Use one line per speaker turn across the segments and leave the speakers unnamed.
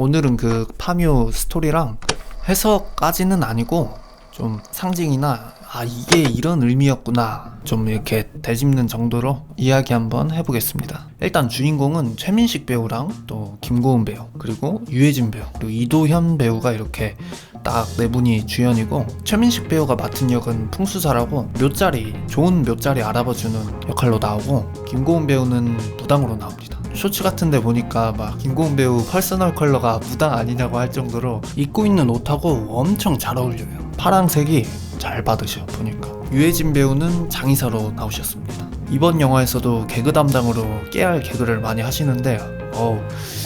오늘은 그 파묘 스토리랑 해석까지는 아니고 좀 상징이나 이게 이런 의미였구나 좀 이렇게 되짚는 정도로 이야기 한번 해보겠습니다. 일단 주인공은 최민식 배우랑 또 김고은 배우 그리고 유해진 배우 그리고 이도현 배우가 이렇게 딱 네 분이 주연이고, 최민식 배우가 맡은 역은 풍수사라고 좋은 묘자리 알아봐주는 역할로 나오고, 김고은 배우는 무당으로 나옵니다. 쇼츠 같은데 보니까 막 김고은 배우 퍼스널 컬러가 무당 아니냐고 할 정도로 입고 있는 옷하고 엄청 잘 어울려요. 파랑색이 잘 받으셔 보니까. 유해진 배우는 장의사로 나오셨습니다. 이번 영화에서도 개그 담당으로 깨알 개그를 많이 하시는데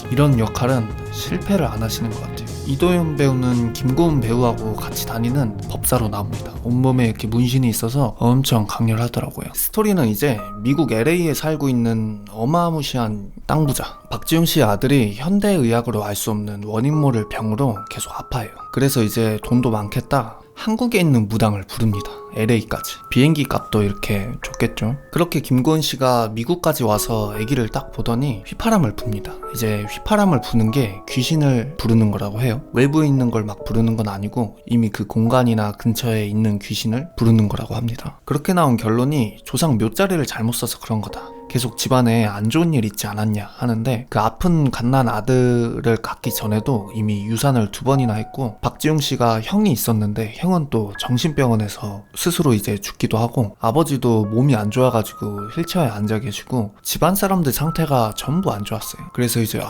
이런 역할은 실패를 안 하시는 것 같아요. 이도현 배우는 김고은 배우하고 같이 다니는 법사로 나옵니다. 온몸에 이렇게 문신이 있어서 엄청 강렬하더라고요. 스토리는 이제 미국 LA에 살고 있는 어마무시한 땅 부자 박지용 씨의 아들이 현대의학으로 알 수 없는 원인 모를 병으로 계속 아파요. 그래서 이제 돈도 많겠다 한국에 있는 무당을 부릅니다. LA까지. 비행기 값도 이렇게 줬겠죠. 그렇게 김고은 씨가 미국까지 와서 아기를 딱 보더니 휘파람을 붑니다. 이제 휘파람을 부는 게 귀신을 부르는 거라고 해요. 외부에 있는 걸 막 부르는 건 아니고 이미 그 공간이나 근처에 있는 귀신을 부르는 거라고 합니다. 그렇게 나온 결론이 조상 묘자리를 잘못 써서 그런 거다. 계속 집안에 안 좋은 일 있지 않았냐 하는데, 그 아픈 갓난 아들을 갖기 전에도 이미 유산을 2번이나 했고, 박지용 씨가 형이 있었는데 형은 또 정신병원에서 스스로 이제 죽기도 하고, 아버지도 몸이 안 좋아가지고 휠체어에 앉아 계시고, 집안 사람들 상태가 전부 안 좋았어요. 그래서 이제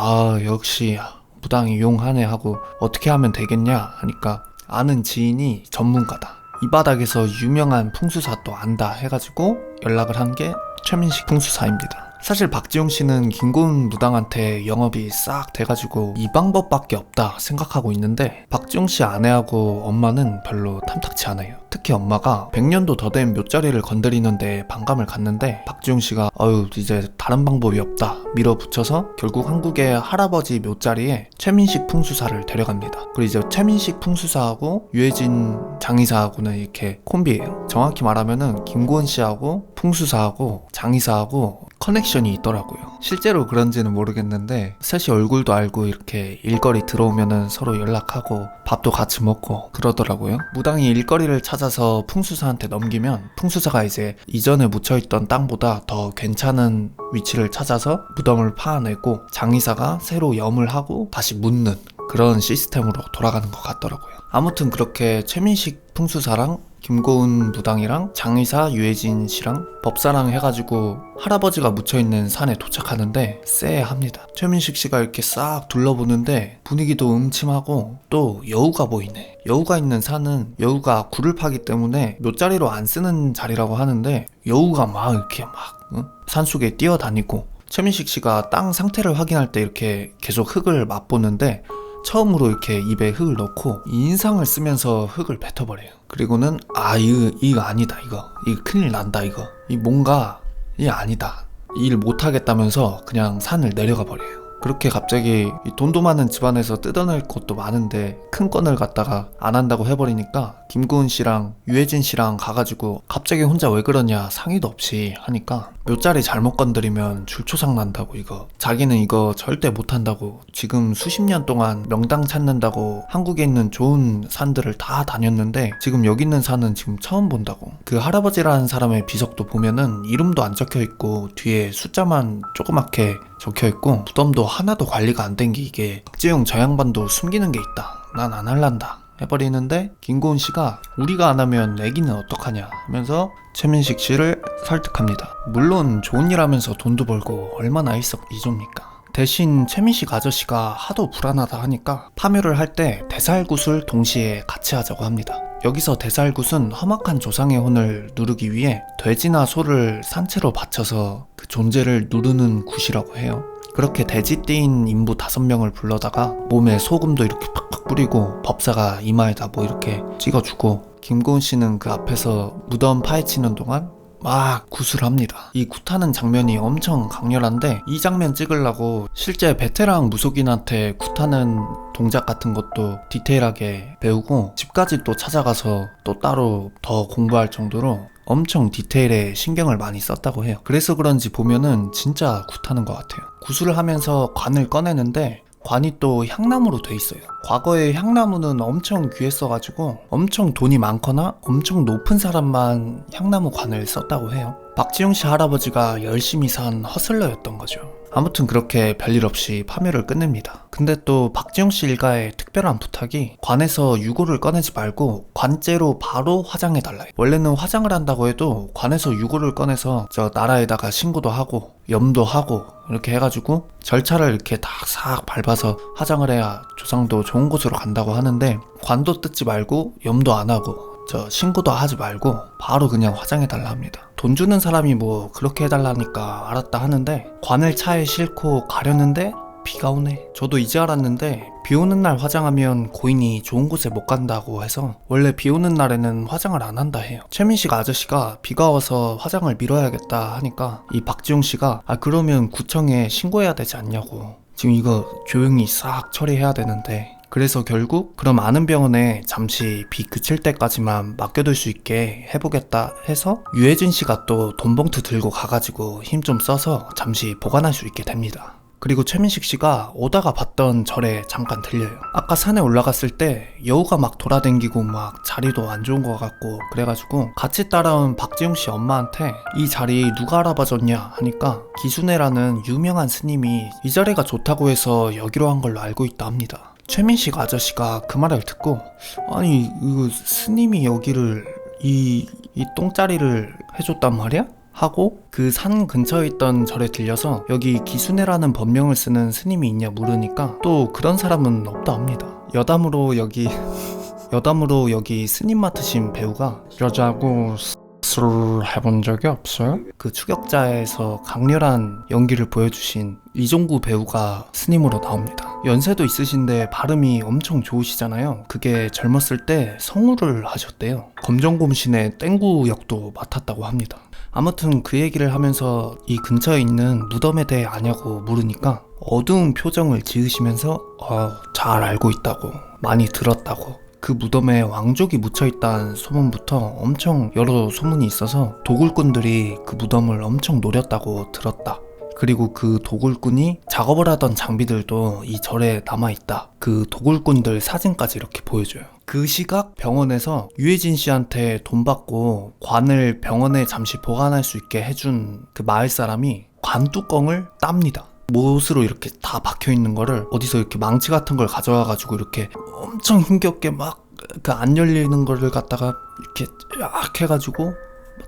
역시 무당이 용하네 하고 어떻게 하면 되겠냐 하니까 아는 지인이 전문가다, 이 바닥에서 유명한 풍수사 또 안다 해가지고 연락을 한 게 최민식 풍수사입니다. 사실 박지용 씨는 김고은 무당한테 영업이 싹 돼가지고 이 방법밖에 없다 생각하고 있는데, 박지용 씨 아내하고 엄마는 별로 탐탁치 않아요. 특히 엄마가 100년도 더 된 묘자리를 건드리는데 반감을 갖는데, 박지용 씨가 이제 다른 방법이 없다 밀어붙여서 결국 한국의 할아버지 묘자리에 최민식 풍수사를 데려갑니다. 그리고 이제 최민식 풍수사하고 유해진 장의사하고는 이렇게 콤비예요. 정확히 말하면은 김고은 씨하고 풍수사하고 장의사하고 커넥션이 있더라고요. 실제로 그런지는 모르겠는데 셋이 얼굴도 알고 이렇게 일거리 들어오면은 서로 연락하고 밥도 같이 먹고 그러더라고요. 무당이 일거리를 찾아서 풍수사한테 넘기면 풍수사가 이제 이전에 묻혀있던 땅보다 더 괜찮은 위치를 찾아서 무덤을 파내고, 장의사가 새로 염을 하고 다시 묻는 그런 시스템으로 돌아가는 것 같더라고요. 아무튼 그렇게 최민식 풍수사랑 김고은 무당이랑 장의사 유해진 씨랑 법사랑 해가지고 할아버지가 묻혀있는 산에 도착하는데 쎄합니다. 최민식 씨가 이렇게 싹 둘러보는데 분위기도 음침하고 또 여우가 보이네. 여우가 있는 산은 여우가 굴을 파기 때문에 묘자리로 안 쓰는 자리라고 하는데, 여우가 막 이렇게 산속에 뛰어다니고, 최민식 씨가 땅 상태를 확인할 때 이렇게 계속 흙을 맛보는데 처음으로 이렇게 입에 흙을 넣고 인상을 쓰면서 흙을 뱉어버려요. 그리고는 이거 아니다, 이거 큰일 난다, 이거 뭔가 이게 아니다, 일 못하겠다면서 그냥 산을 내려가 버려요. 그렇게 갑자기 돈도 많은 집안에서 뜯어낼 것도 많은데 큰 건을 갖다가 안 한다고 해버리니까 김고은 씨랑 유해진 씨랑 가가지고 갑자기 혼자 왜 그러냐 상의도 없이 하니까, 묘자리 잘못 건드리면 줄초상 난다고, 자기는 이거 절대 못한다고, 지금 수십 년 동안 명당 찾는다고 한국에 있는 좋은 산들을 다 다녔는데 지금 여기 있는 산은 지금 처음 본다고. 그 할아버지라는 사람의 비석도 보면은 이름도 안 적혀있고 뒤에 숫자만 조그맣게 적혀있고, 무덤도 하나도 관리가 안 된 게 이게 박지용 저 양반도 숨기는 게 있다, 난 안 할란다 해버리는데, 김고은 씨가 우리가 안 하면 애기는 어떡하냐 하면서 최민식 씨를 설득합니다. 물론 좋은 일 하면서 돈도 벌고 얼마나 일석이조입니까. 대신 최민식 아저씨가 하도 불안하다 하니까 파묘를 할 때 대살굿을 동시에 같이 하자고 합니다. 여기서 대살굿은 험악한 조상의 혼을 누르기 위해 돼지나 소를 산채로 바쳐서 그 존재를 누르는 굿이라고 해요. 그렇게 돼지띠인 인부 5명을 불러다가 몸에 소금도 이렇게 팍팍 뿌리고 법사가 이마에다 이렇게 찍어주고, 김고은 씨는 그 앞에서 무덤 파헤치는 동안 막 굿을 합니다. 이 굿하는 장면이 엄청 강렬한데, 이 장면 찍으려고 실제 베테랑 무속인한테 굿하는 동작 같은 것도 디테일하게 배우고 집까지 또 찾아가서 또 따로 더 공부할 정도로 엄청 디테일에 신경을 많이 썼다고 해요. 그래서 그런지 보면은 진짜 굿하는 것 같아요. 구슬을 하면서 관을 꺼내는데 관이 또 향나무로 돼 있어요. 과거에 향나무는 엄청 귀했어가지고 엄청 돈이 많거나 엄청 높은 사람만 향나무 관을 썼다고 해요. 박지용 씨 할아버지가 열심히 산 허슬러였던 거죠. 아무튼 그렇게 별일 없이 파묘를 끝냅니다. 근데 또 박지용 씨 일가의 특별한 부탁이 관에서 유골을 꺼내지 말고 관째로 바로 화장해달라. 원래는 화장을 한다고 해도 관에서 유골을 꺼내서 저 나라에다가 신고도 하고 염도 하고 이렇게 해가지고 절차를 이렇게 싹 밟아서 화장을 해야 조상도 좋은 곳으로 간다고 하는데, 관도 뜯지 말고 염도 안 하고 저 신고도 하지 말고 바로 그냥 화장해달라 합니다. 돈 주는 사람이 뭐 그렇게 해달라니까 알았다 하는데, 관을 차에 싣고 가려는데 비가 오네. 저도 이제 알았는데 비 오는 날 화장하면 고인이 좋은 곳에 못 간다고 해서 원래 비 오는 날에는 화장을 안 한다 해요. 최민식 아저씨가 비가 와서 화장을 미뤄야겠다 하니까 이 박지용 씨가 그러면 구청에 신고해야 되지 않냐고, 지금 이거 조용히 싹 처리해야 되는데, 그래서 결국 그럼 아는 병원에 잠시 비 그칠 때까지만 맡겨둘 수 있게 해보겠다 해서 유해진 씨가 또 돈봉투 들고 가가지고 힘 좀 써서 잠시 보관할 수 있게 됩니다. 그리고 최민식 씨가 오다가 봤던 절에 잠깐 들려요. 아까 산에 올라갔을 때 여우가 막 돌아다니고 막 자리도 안 좋은 것 같고 그래가지고 같이 따라온 박지용 씨 엄마한테 이 자리 누가 알아봐줬냐 하니까 기순애라는 유명한 스님이 이 자리가 좋다고 해서 여기로 한 걸로 알고 있다 합니다. 최민식 아저씨가 그 말을 듣고 아니 이거 스님이 여기를 이 똥자리를 해줬단 말이야? 하고 그 산 근처에 있던 절에 들려서 여기 기순애라는 법명을 쓰는 스님이 있냐 물으니까 또 그런 사람은 없다 합니다. 여담으로 여기 스님 맡으신 배우가 여자하고 술 해본 적이 없어요? 그 추격자에서 강렬한 연기를 보여주신 이종구 배우가 스님으로 나옵니다. 연세도 있으신데 발음이 엄청 좋으시잖아요. 그게 젊었을 때 성우를 하셨대요. 검정곰신의 땡구 역도 맡았다고 합니다. 아무튼 그 얘기를 하면서 이 근처에 있는 무덤에 대해 아냐고 물으니까 어두운 표정을 지으시면서 잘 알고 있다고, 많이 들었다고, 그 무덤에 왕족이 묻혀있다는 소문부터 엄청 여러 소문이 있어서 도굴꾼들이 그 무덤을 엄청 노렸다고 들었다. 그리고 그 도굴꾼이 작업을 하던 장비들도 이 절에 남아있다. 그 도굴꾼들 사진까지 이렇게 보여줘요. 그 시각 병원에서 유해진 씨한테 돈 받고 관을 병원에 잠시 보관할 수 있게 해준 그 마을 사람이 관 뚜껑을 따입니다. 못으로 이렇게 다 박혀있는 거를 어디서 이렇게 망치 같은 걸 가져와가지고 이렇게 엄청 힘겹게 막 그 안 열리는 거를 갖다가 이렇게 쫙 해가지고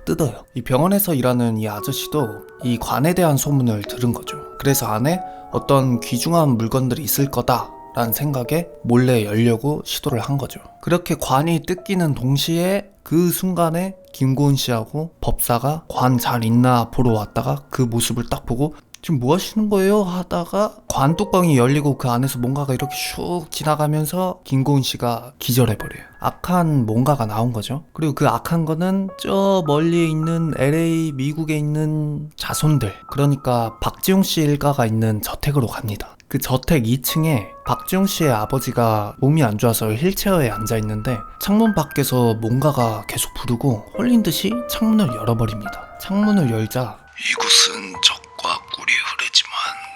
뜯어요. 이 병원에서 일하는 이 아저씨도 이 관에 대한 소문을 들은 거죠. 그래서 안에 어떤 귀중한 물건들이 있을 거다 라는 생각에 몰래 열려고 시도를 한 거죠. 그렇게 관이 뜯기는 동시에 그 순간에 김고은 씨하고 법사가 관 잘 있나 보러 왔다가 그 모습을 딱 보고 지금 뭐 하시는 거예요? 하다가 관 뚜껑이 열리고 그 안에서 뭔가가 이렇게 슉 지나가면서 김고은 씨가 기절해버려요. 악한 뭔가가 나온 거죠. 그리고 그 악한 거는 저 멀리에 있는 LA 미국에 있는 자손들, 그러니까 박지용 씨 일가가 있는 저택으로 갑니다. 그 저택 2층에 박지용 씨의 아버지가 몸이 안 좋아서 휠체어에 앉아 있는데 창문 밖에서 뭔가가 계속 부르고 홀린 듯이 창문을 열어버립니다. 창문을 열자 이곳은 적과 꿀이 흐르지만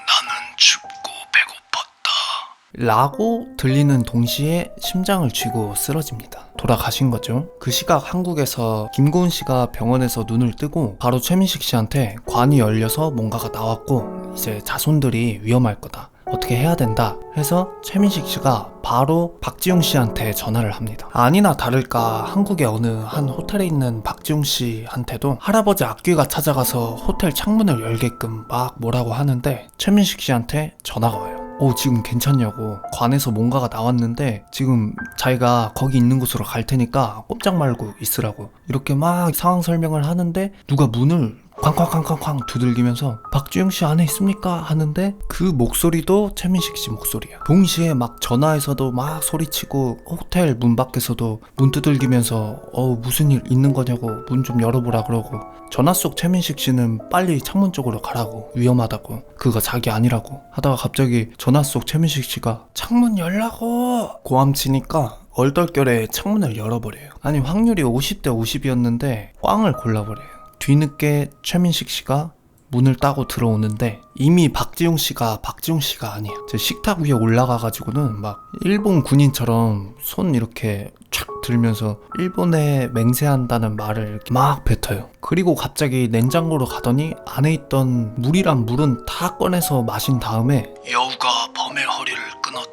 나는 춥고 배고팠다 라고 들리는 동시에 심장을 쥐고 쓰러집니다. 돌아가신 거죠. 그 시각 한국에서 김고은 씨가 병원에서 눈을 뜨고 바로 최민식 씨한테 관이 열려서 뭔가가 나왔고 이제 자손들이 위험할 거다, 어떻게 해야 된다 해서 최민식 씨가 바로 박지용 씨한테 전화를 합니다. 아니나 다를까 한국의 어느 한 호텔에 있는 박지용 씨한테도 할아버지 악귀가 찾아가서 호텔 창문을 열게끔 막 뭐라고 하는데 최민식 씨한테 전화가 와요. 지금 괜찮냐고, 관에서 뭔가가 나왔는데 지금 자기가 거기 있는 곳으로 갈 테니까 꼼짝 말고 있으라고, 이렇게 막 상황 설명을 하는데 누가 문을 쾅쾅쾅쾅쾅 두들기면서 박지용 씨 안에 있습니까? 하는데 그 목소리도 최민식 씨 목소리야. 동시에 막 전화에서도 막 소리치고 호텔 문 밖에서도 문 두들기면서 무슨 일 있는 거냐고 문 좀 열어보라 그러고, 전화 속 최민식 씨는 빨리 창문 쪽으로 가라고, 위험하다고, 그거 자기 아니라고 하다가 갑자기 전화 속 최민식 씨가 창문 열라고 고함치니까 얼떨결에 창문을 열어버려요. 아니 확률이 50대 50이었는데 꽝을 골라버려요. 뒤늦게 최민식 씨가 문을 따고 들어오는데 이미 박지용 씨가 아니에요. 제 식탁 위에 올라가가지고는 막 일본 군인처럼 손 이렇게 촥 들면서 일본에 맹세한다는 말을 이렇게 막 뱉어요. 그리고 갑자기 냉장고로 가더니 안에 있던 물이랑 물은 다 꺼내서 마신 다음에 여우가 범의 허리를 끊었다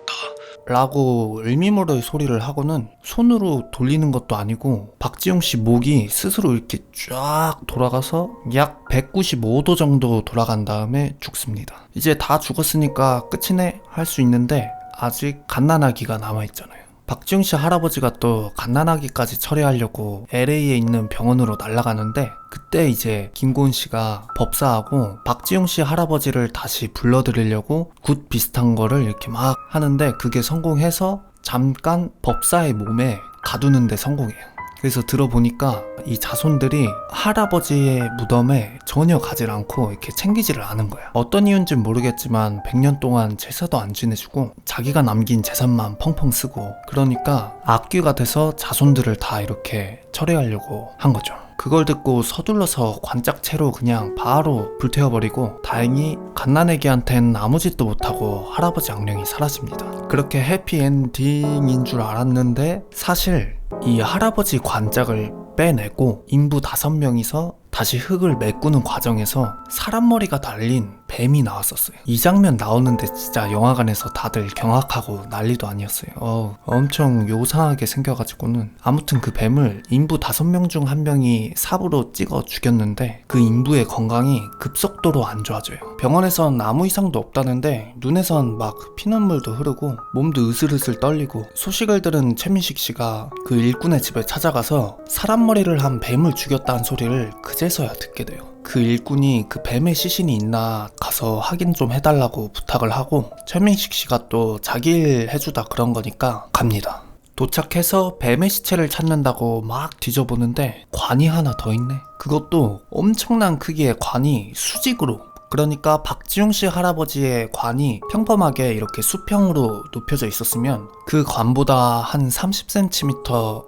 라고 을미모르의 소리를 하고는 손으로 돌리는 것도 아니고 박지용 씨 목이 스스로 이렇게 쫙 돌아가서 약 195도 정도 돌아간 다음에 죽습니다. 이제 다 죽었으니까 끝이네 할 수 있는데 아직 갓난아기가 남아있잖아요. 박지용 씨 할아버지가 또 갓난아기까지 처리하려고 LA에 있는 병원으로 날아가는데 그때 이제 김고은 씨가 법사하고 박지용 씨 할아버지를 다시 불러들이려고 굿 비슷한 거를 이렇게 막 하는데 그게 성공해서 잠깐 법사의 몸에 가두는데 성공해요. 그래서 들어보니까 이 자손들이 할아버지의 무덤에 전혀 가질 않고 이렇게 챙기지를 않은 거야. 어떤 이유인지는 모르겠지만 100년 동안 제사도 안 지내주고 자기가 남긴 재산만 펑펑 쓰고 그러니까 악귀가 돼서 자손들을 다 이렇게 철회하려고 한 거죠. 그걸 듣고 서둘러서 관짝채로 그냥 바로 불태워버리고 다행히 갓난애기한텐 아무 짓도 못하고 할아버지 악령이 사라집니다. 그렇게 해피엔딩인 줄 알았는데 사실 이 할아버지 관짝을 빼내고 인부 5명이서 다시 흙을 메꾸는 과정에서 사람 머리가 달린 뱀이 나왔었어요. 이 장면 나오는데 진짜 영화관에서 다들 경악하고 난리도 아니었어요. 엄청 요상하게 생겨가지고는 아무튼 그 뱀을 인부 5명 중 1명이 삽으로 찍어 죽였는데 그 인부의 건강이 급속도로 안 좋아져요. 병원에선 아무 이상도 없다는데 눈에선 막 피눈물도 흐르고 몸도 으슬으슬 떨리고 소식을 들은 최민식 씨가 그 일꾼의 집에 찾아가서 사람 머리를 한 뱀을 죽였다는 소리를 그제서야 듣게 돼요. 그 일꾼이 그 뱀의 시신이 있나 가서 확인 좀 해달라고 부탁을 하고 최민식 씨가 또 자기 일 해주다 그런 거니까 갑니다. 도착해서 뱀의 시체를 찾는다고 막 뒤져보는데 관이 하나 더 있네. 그것도 엄청난 크기의 관이 수직으로, 그러니까 박지용 씨 할아버지의 관이 평범하게 이렇게 수평으로 높여져 있었으면 그 관보다 한 30cm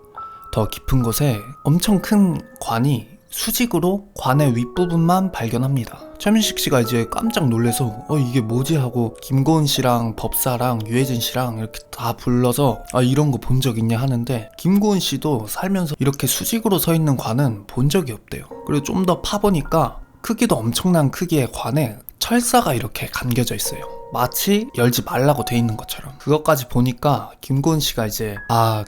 더 깊은 곳에 엄청 큰 관이 수직으로 관의 윗부분만 발견합니다. 최민식 씨가 이제 깜짝 놀래서 이게 뭐지 하고 김고은 씨랑 법사랑 유해진 씨랑 이렇게 다 불러서 이런 거 본 적 있냐 하는데 김고은 씨도 살면서 이렇게 수직으로 서 있는 관은 본 적이 없대요. 그리고 좀 더 파보니까 크기도 엄청난 크기의 관에 철사가 이렇게 감겨져 있어요. 마치 열지 말라고 돼 있는 것처럼. 그것까지 보니까 김고은 씨가 이제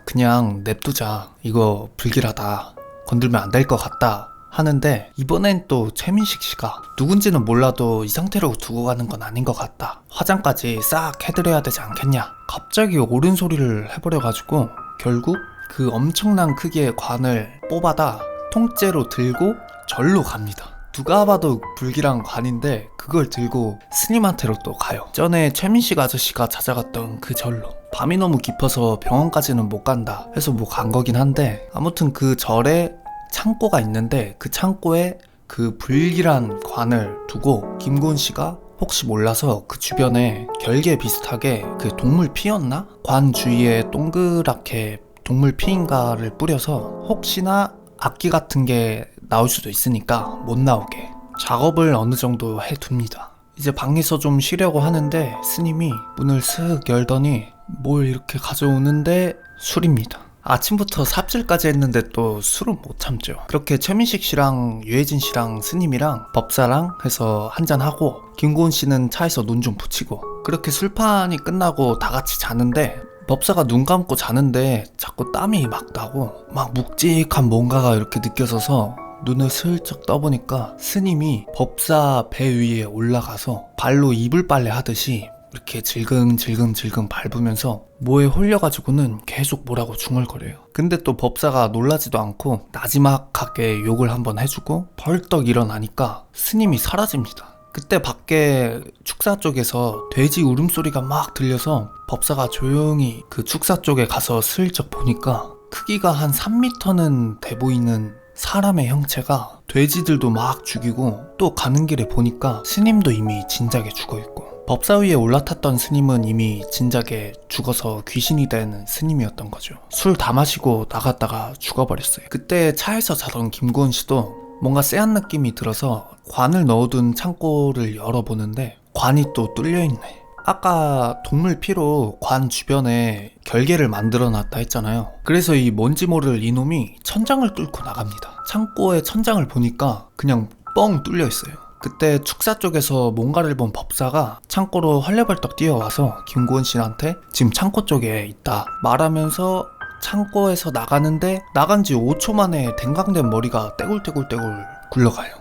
그냥 냅두자, 이거 불길하다, 건들면 안 될 것 같다 하는데 이번엔 또 최민식 씨가 누군지는 몰라도 이 상태로 두고 가는 건 아닌 것 같다, 화장까지 싹 해드려야 되지 않겠냐, 갑자기 옳은 소리를 해버려가지고 결국 그 엄청난 크기의 관을 뽑아다 통째로 들고 절로 갑니다. 누가 봐도 불길한 관인데 그걸 들고 스님한테로 또 가요. 전에 최민식 아저씨가 찾아갔던 그 절로. 밤이 너무 깊어서 병원까지는 못 간다 해서 뭐 간 거긴 한데 아무튼 그 절에 창고가 있는데 그 창고에 그 불길한 관을 두고 김고은 씨가 혹시 몰라서 그 주변에 결계 비슷하게 그 동물 피였나? 관 주위에 동그랗게 동물 피인가를 뿌려서 혹시나 악기 같은 게 나올 수도 있으니까 못 나오게 작업을 어느 정도 해둡니다. 이제 방에서 좀 쉬려고 하는데 스님이 문을 슥 열더니 뭘 이렇게 가져오는데 술입니다. 아침부터 삽질까지 했는데 또 술은 못 참죠. 그렇게 최민식 씨랑 유해진 씨랑 스님이랑 법사랑 해서 한잔하고 김고은 씨는 차에서 눈 좀 붙이고 그렇게 술판이 끝나고 다 같이 자는데 법사가 눈 감고 자는데 자꾸 땀이 막 나고 막 묵직한 뭔가가 이렇게 느껴져서 눈을 슬쩍 떠보니까 스님이 법사 배 위에 올라가서 발로 이불 빨래 하듯이 이렇게 질근질근 밟으면서 뭐에 홀려가지고는 계속 뭐라고 중얼거려요. 근데 또 법사가 놀라지도 않고 나지막하게 욕을 한번 해주고 벌떡 일어나니까 스님이 사라집니다. 그때 밖에 축사 쪽에서 돼지 울음소리가 막 들려서 법사가 조용히 그 축사 쪽에 가서 슬쩍 보니까 크기가 한 3m는 돼 보이는 사람의 형체가 돼지들도 막 죽이고 또 가는 길에 보니까 스님도 이미 진작에 죽어있고 법사 위에 올라탔던 스님은 이미 진작에 죽어서 귀신이 된 스님이었던 거죠. 술 다 마시고 나갔다가 죽어버렸어요. 그때 차에서 자던 김고은 씨도 뭔가 쎄한 느낌이 들어서 관을 넣어둔 창고를 열어보는데 관이 또 뚫려있네. 아까 동물 피로 관 주변에 결계를 만들어 놨다 했잖아요. 그래서 이 뭔지 모를 이놈이 천장을 뚫고 나갑니다. 창고의 천장을 보니까 그냥 뻥 뚫려 있어요. 그때 축사 쪽에서 뭔가를 본 법사가 창고로 헐레벌떡 뛰어와서 김고은 씨한테 지금 창고 쪽에 있다 말하면서 창고에서 나가는데 나간 지 5초 만에 댕강된 머리가 떼굴떼굴떼굴 굴러가요.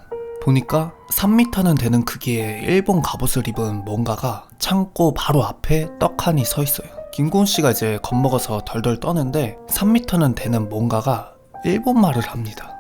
보니까 3m는 되는 크기의 일본 갑옷을 입은 뭔가가 창고 바로 앞에 떡하니 서 있어요. 김고은 씨가 이제 겁먹어서 덜덜 떠는데 3m는 되는 뭔가가 일본말을 합니다.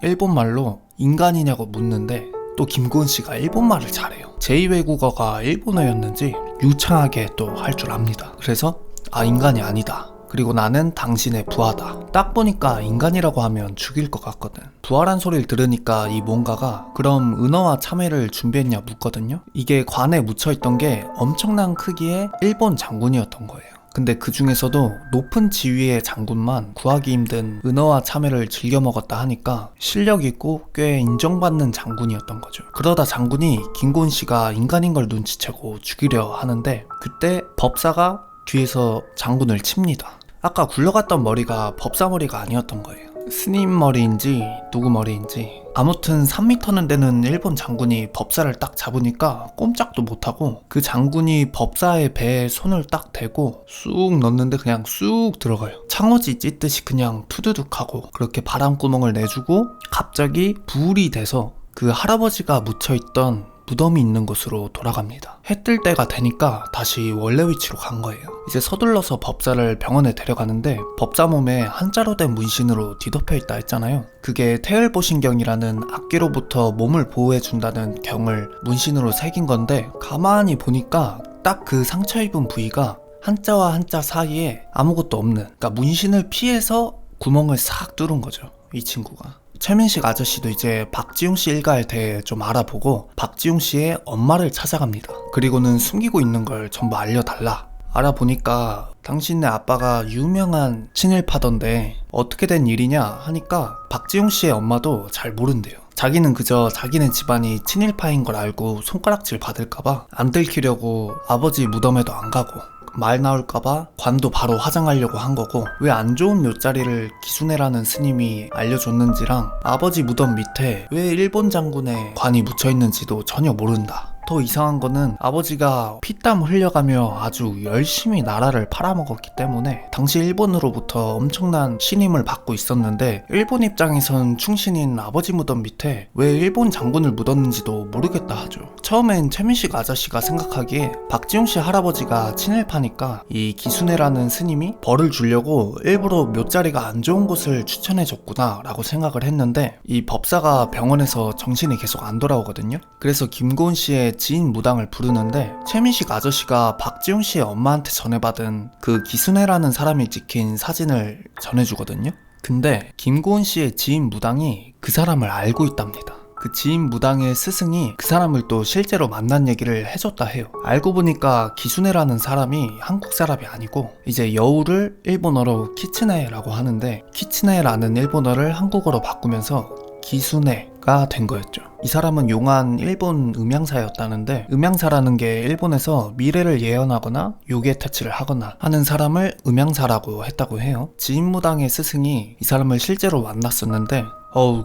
일본말로 인간이냐고 묻는데 또 김고은 씨가 일본말을 잘해요. 제2외국어가 일본어였는지 유창하게 또 할 줄 압니다. 그래서 인간이 아니다. 그리고 나는 당신의 부하다. 딱 보니까 인간이라고 하면 죽일 것 같거든. 부하란 소리를 들으니까 이 뭔가가 그럼 은어와 참외를 준비했냐 묻거든요. 이게 관에 묻혀있던 게 엄청난 크기의 일본 장군이었던 거예요. 근데 그 중에서도 높은 지위의 장군만 구하기 힘든 은어와 참외를 즐겨 먹었다 하니까 실력 있고 꽤 인정받는 장군이었던 거죠. 그러다 장군이 김고은 씨가 인간인 걸 눈치채고 죽이려 하는데 그때 법사가 뒤에서 장군을 칩니다. 아까 굴러갔던 머리가 법사 머리가 아니었던 거예요. 스님 머리인지 누구 머리인지 아무튼 3m는 되는 일본 장군이 법사를 딱 잡으니까 꼼짝도 못하고 그 장군이 법사의 배에 손을 딱 대고 쑥 넣는데 그냥 쑥 들어가요. 창호지 찢듯이 그냥 투두둑하고 그렇게 바람구멍을 내주고 갑자기 불이 돼서 그 할아버지가 묻혀있던 무덤이 있는 곳으로 돌아갑니다. 해 뜰 때가 되니까 다시 원래 위치로 간 거예요. 이제 서둘러서 법사를 병원에 데려가는데 법사 몸에 한자로 된 문신으로 뒤덮여 있다 했잖아요. 그게 태을보신경이라는 악귀로부터 몸을 보호해준다는 경을 문신으로 새긴 건데 가만히 보니까 딱 그 상처 입은 부위가 한자와 한자 사이에 아무것도 없는, 그러니까 문신을 피해서 구멍을 싹 뚫은 거죠, 이 친구가. 최민식 아저씨도 이제 박지용 씨 일가에 대해 좀 알아보고 박지용 씨의 엄마를 찾아갑니다. 그리고는 숨기고 있는 걸 전부 알려달라. 알아보니까 당신네 아빠가 유명한 친일파던데 어떻게 된 일이냐 하니까 박지용 씨의 엄마도 잘 모른대요. 자기는 그저 자기네 집안이 친일파인 걸 알고 손가락질 받을까봐 안 들키려고 아버지 무덤에도 안 가고 말 나올까봐 관도 바로 화장하려고 한 거고, 왜 안 좋은 묘자리를 기순애라는 스님이 알려줬는지랑 아버지 무덤 밑에 왜 일본 장군의 관이 묻혀있는지도 전혀 모른다. 더 이상한 거는 아버지가 피땀 흘려가며 아주 열심히 나라를 팔아먹었기 때문에 당시 일본으로부터 엄청난 신임을 받고 있었는데 일본 입장에선 충신인 아버지 무덤 밑에 왜 일본 장군을 묻었는지도 모르겠다 하죠. 처음엔 최민식 아저씨가 생각하기에 박지용 씨 할아버지가 친일파니까 이 기순애라는 스님이 벌을 주려고 일부러 묘자리가 안 좋은 곳을 추천해줬구나 라고 생각을 했는데, 이 법사가 병원에서 정신이 계속 안 돌아오거든요. 그래서 김고은 씨의 지인 무당을 부르는데 최민식 아저씨가 박지용 씨의 엄마한테 전해받은 그 기순애라는 사람이 찍힌 사진을 전해주거든요. 근데 김고은 씨의 지인 무당이 그 사람을 알고 있답니다. 그 지인 무당의 스승이 그 사람을 또 실제로 만난 얘기를 해줬다 해요. 알고 보니까 기순애라는 사람이 한국 사람이 아니고 이제 여우를 일본어로 키츠네라고 하는데 키츠네라는 일본어를 한국어로 바꾸면서 기순애가 된 거였죠. 이 사람은 용한 일본 음양사였다는데, 음양사라는 게 일본에서 미래를 예언하거나 요괴퇴치를 하거나 하는 사람을 음양사라고 했다고 해요. 지인무당의 스승이 이 사람을 실제로 만났었는데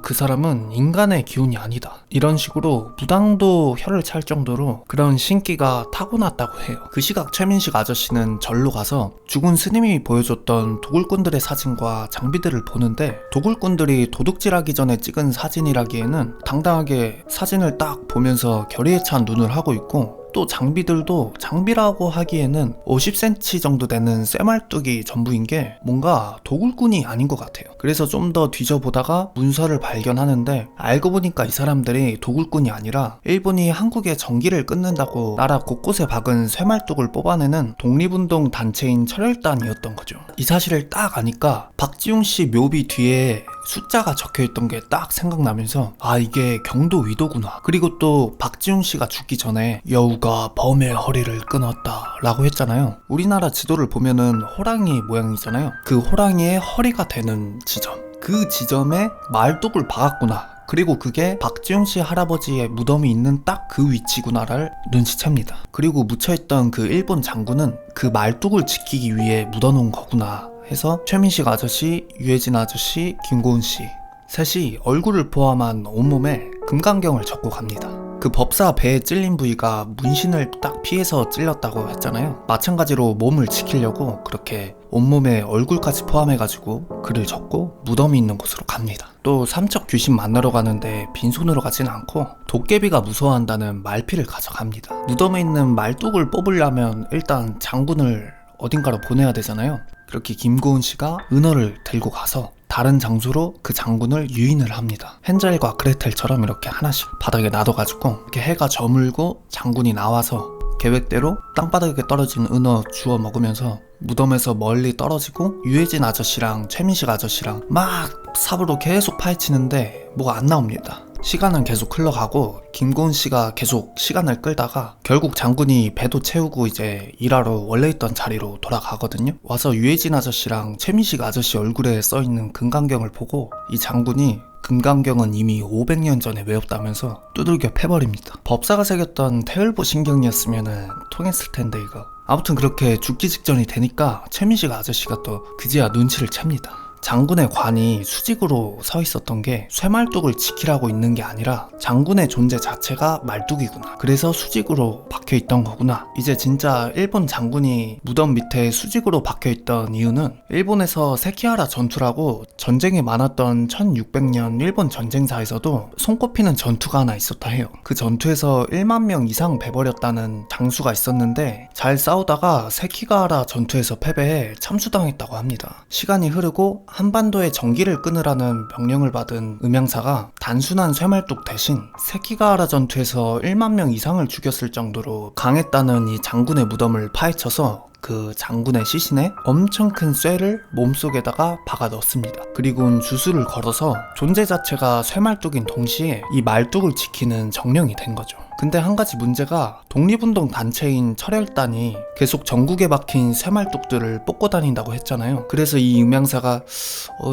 그 사람은 인간의 기운이 아니다, 이런 식으로 무당도 혀를 찰 정도로 그런 신기가 타고났다고 해요. 그 시각 최민식 아저씨는 절로 가서 죽은 스님이 보여줬던 도굴꾼들의 사진과 장비들을 보는데, 도굴꾼들이 도둑질하기 전에 찍은 사진이라기에는 당당하게 사진을 딱 보면서 결의에 찬 눈을 하고 있고, 또 장비들도 장비라고 하기에는 50cm 정도 되는 쇠말뚝이 전부인 게 뭔가 도굴꾼이 아닌 것 같아요. 그래서 좀 더 뒤져보다가 문서를 발견하는데 알고 보니까 이 사람들이 도굴꾼이 아니라 일본이 한국에 전기를 끊는다고 나라 곳곳에 박은 쇠말뚝을 뽑아내는 독립운동 단체인 철혈단이었던 거죠. 이 사실을 딱 아니까 박지용 씨 묘비 뒤에 숫자가 적혀있던 게 딱 생각나면서 이게 경도 위도구나. 그리고 또 박지용 씨가 죽기 전에 여우가 범의 허리를 끊었다 라고 했잖아요. 우리나라 지도를 보면은 호랑이 모양이잖아요. 그 호랑이의 허리가 되는 지점, 그 지점에 말뚝을 박았구나. 그리고 그게 박지웅 씨 할아버지의 무덤이 있는 딱 그 위치구나를 눈치챕니다. 그리고 묻혀있던 그 일본 장군은 그 말뚝을 지키기 위해 묻어놓은 거구나 해서 최민식 아저씨, 유해진 아저씨, 김고은 씨 셋이 얼굴을 포함한 온몸에 금강경을 적고 갑니다. 그 법사 배에 찔린 부위가 문신을 딱 피해서 찔렸다고 했잖아요. 마찬가지로 몸을 지키려고 그렇게 온몸에 얼굴까지 포함해가지고 글을 적고 무덤이 있는 곳으로 갑니다. 또 삼척 귀신 만나러 가는데 빈손으로 가진 않고 도깨비가 무서워한다는 말피를 가져갑니다. 무덤에 있는 말뚝을 뽑으려면 일단 장군을 어딘가로 보내야 되잖아요. 그렇게 김고은 씨가 은어를 들고 가서 다른 장소로 그 장군을 유인을 합니다. 헨젤과 그레텔처럼 이렇게 하나씩 바닥에 놔둬가지고 이렇게 해가 저물고 장군이 나와서 계획대로 땅바닥에 떨어진 은어 주워 먹으면서 무덤에서 멀리 떨어지고 유해진 아저씨랑 최민식 아저씨랑 막 삽으로 계속 파헤치는데 뭐가 안 나옵니다. 시간은 계속 흘러가고 김고은 씨가 계속 시간을 끌다가 결국 장군이 배도 채우고 이제 일하러 원래 있던 자리로 돌아가거든요. 와서 유해진 아저씨랑 최민식 아저씨 얼굴에 써있는 금강경을 보고 이 장군이 금강경은 이미 500년 전에 외웠다면서 두들겨 패버립니다. 법사가 새겼던 태을보 신경이었으면 통했을 텐데 이거. 아무튼 그렇게 죽기 직전이 되니까 최민식 아저씨가 또 그제야 눈치를 챕니다. 장군의 관이 수직으로 서 있었던 게 쇠말뚝을 지키라고 있는 게 아니라 장군의 존재 자체가 말뚝이구나. 그래서 수직으로 박혀있던 거구나. 이제 진짜 일본 장군이 무덤 밑에 수직으로 박혀있던 이유는 일본에서 세키하라 전투라고 전쟁이 많았던 1600년 일본 전쟁사에서도 손꼽히는 전투가 하나 있었다 해요. 그 전투에서 1만 명 이상 배버렸다는 장수가 있었는데 잘 싸우다가 세키가하라 전투에서 패배해 참수당했다고 합니다. 시간이 흐르고 한반도에 전기를 끊으라는 명령을 받은 음향사가 단순한 쇠말뚝 대신 세키가하라 전투에서 1만 명 이상을 죽였을 정도로 강했다는 이 장군의 무덤을 파헤쳐서 그 장군의 시신에 엄청 큰 쇠를 몸속에다가 박아 넣습니다. 그리고는 주술을 걸어서 존재 자체가 쇠말뚝인 동시에 이 말뚝을 지키는 정령이 된 거죠. 근데 한 가지 문제가 독립운동 단체인 철혈단이 계속 전국에 박힌 쇠말뚝들을 뽑고 다닌다고 했잖아요. 그래서 이 음향사가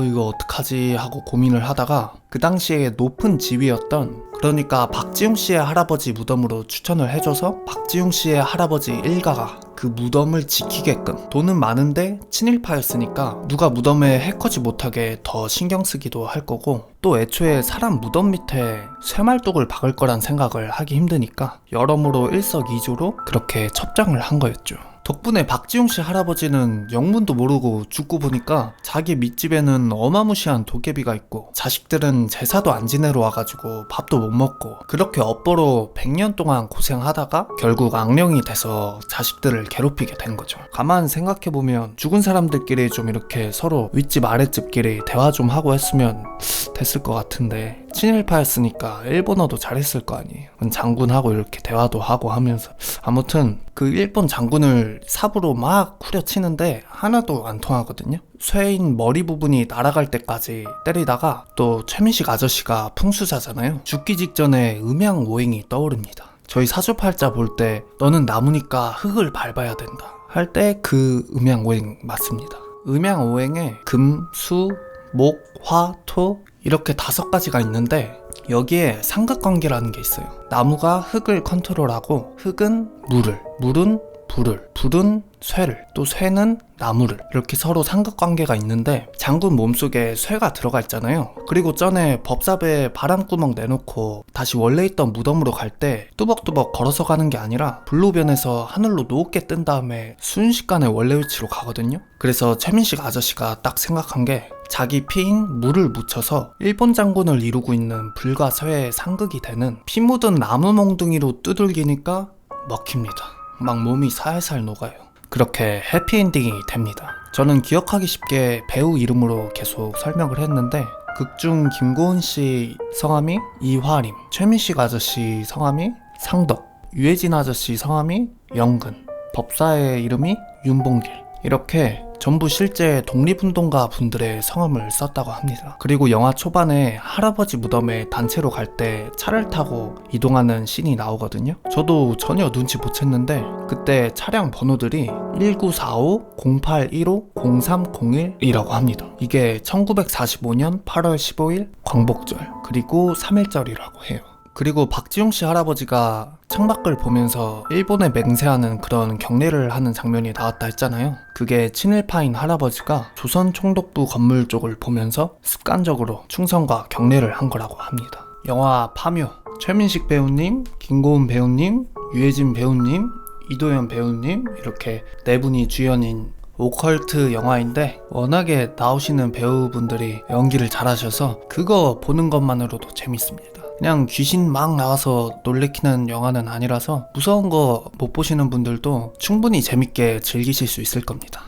이거 어떡하지 하고 고민을 하다가 그 당시에 높은 지위였던 그러니까 박지웅 씨의 할아버지 무덤으로 추천을 해줘서 박지웅 씨의 할아버지 일가가 그 무덤을 지키게끔 돈은 많은데 친일파였으니까 누가 무덤에 해코지 못하게 더 신경 쓰기도 할 거고 또 애초에 사람 무덤 밑에 쇠말뚝을 박을 거란 생각을 하기 힘드니까 여러모로 일석이조로 그렇게 첩장을 한 거였죠. 덕분에 박지웅 씨 할아버지는 영문도 모르고 죽고 보니까 자기 밑집에는 어마무시한 도깨비가 있고 자식들은 제사도 안 지내러 와가지고 밥도 못 먹고 그렇게 업보로 100년 동안 고생하다가 결국 악령이 돼서 자식들을 괴롭히게 된 거죠. 가만 생각해보면 죽은 사람들끼리 좀 이렇게 서로 윗집 아랫집끼리 대화 좀 하고 했으면 됐을 것 같은데 친일파였으니까 일본어도 잘했을 거 아니에요. 장군하고 이렇게 대화도 하고 하면서 아무튼 그 일본 장군을 삽으로 막 후려치는데 하나도 안 통하거든요. 쇠인 머리 부분이 날아갈 때까지 때리다가 또 최민식 아저씨가 풍수자잖아요. 죽기 직전에 음양오행이 떠오릅니다. 저희 사주팔자 볼 때 너는 나무니까 흙을 밟아야 된다 할 때 그 음양오행 맞습니다. 음양오행에 금, 수, 목, 화, 토 이렇게 5가지가 있는데 여기에 삼각관계라는 게 있어요. 나무가 흙을 컨트롤하고 흙은 물을, 물은 불을, 불은 쇠를, 또 쇠는 나무를 이렇게 서로 삼각관계가 있는데 장군 몸속에 쇠가 들어가 있잖아요. 그리고 전에 법사배에 바람구멍 내놓고 다시 원래 있던 무덤으로 갈 때 뚜벅뚜벅 걸어서 가는 게 아니라 불로변에서 하늘로 높게 뜬 다음에 순식간에 원래 위치로 가거든요. 그래서 최민식 아저씨가 딱 생각한 게 자기 피인 물을 묻혀서 일본 장군을 이루고 있는 불과 쇠의 상극이 되는 피 묻은 나무 몽둥이로 두들기니까 먹힙니다. 막 몸이 살살 녹아요. 그렇게 해피엔딩이 됩니다. 저는 기억하기 쉽게 배우 이름으로 계속 설명을 했는데 극중 김고은 씨 성함이 이화림, 최민식 아저씨 성함이 상덕, 유해진 아저씨 성함이 영근, 법사의 이름이 윤봉길 이렇게 전부 실제 독립운동가 분들의 성함을 썼다고 합니다. 그리고 영화 초반에 할아버지 무덤에 단체로 갈 때 차를 타고 이동하는 씬이 나오거든요. 저도 전혀 눈치 못 챘는데 그때 차량 번호들이 1945, 0815, 0301이라고 합니다. 이게 1945년 8월 15일 광복절 그리고 3일절이라고 해요. 그리고 박지용 씨 할아버지가 창밖을 보면서 일본에 맹세하는 그런 경례를 하는 장면이 나왔다 했잖아요. 그게 친일파인 할아버지가 조선총독부 건물 쪽을 보면서 습관적으로 충성과 경례를 한 거라고 합니다. 영화 파묘, 최민식 배우님, 김고은 배우님, 유해진 배우님, 이도현 배우님 이렇게 네 분이 주연인 오컬트 영화인데 워낙에 나오시는 배우분들이 연기를 잘하셔서 그거 보는 것만으로도 재밌습니다. 그냥 귀신 막 나와서 놀래키는 영화는 아니라서 무서운 거 못 보시는 분들도 충분히 재밌게 즐기실 수 있을 겁니다.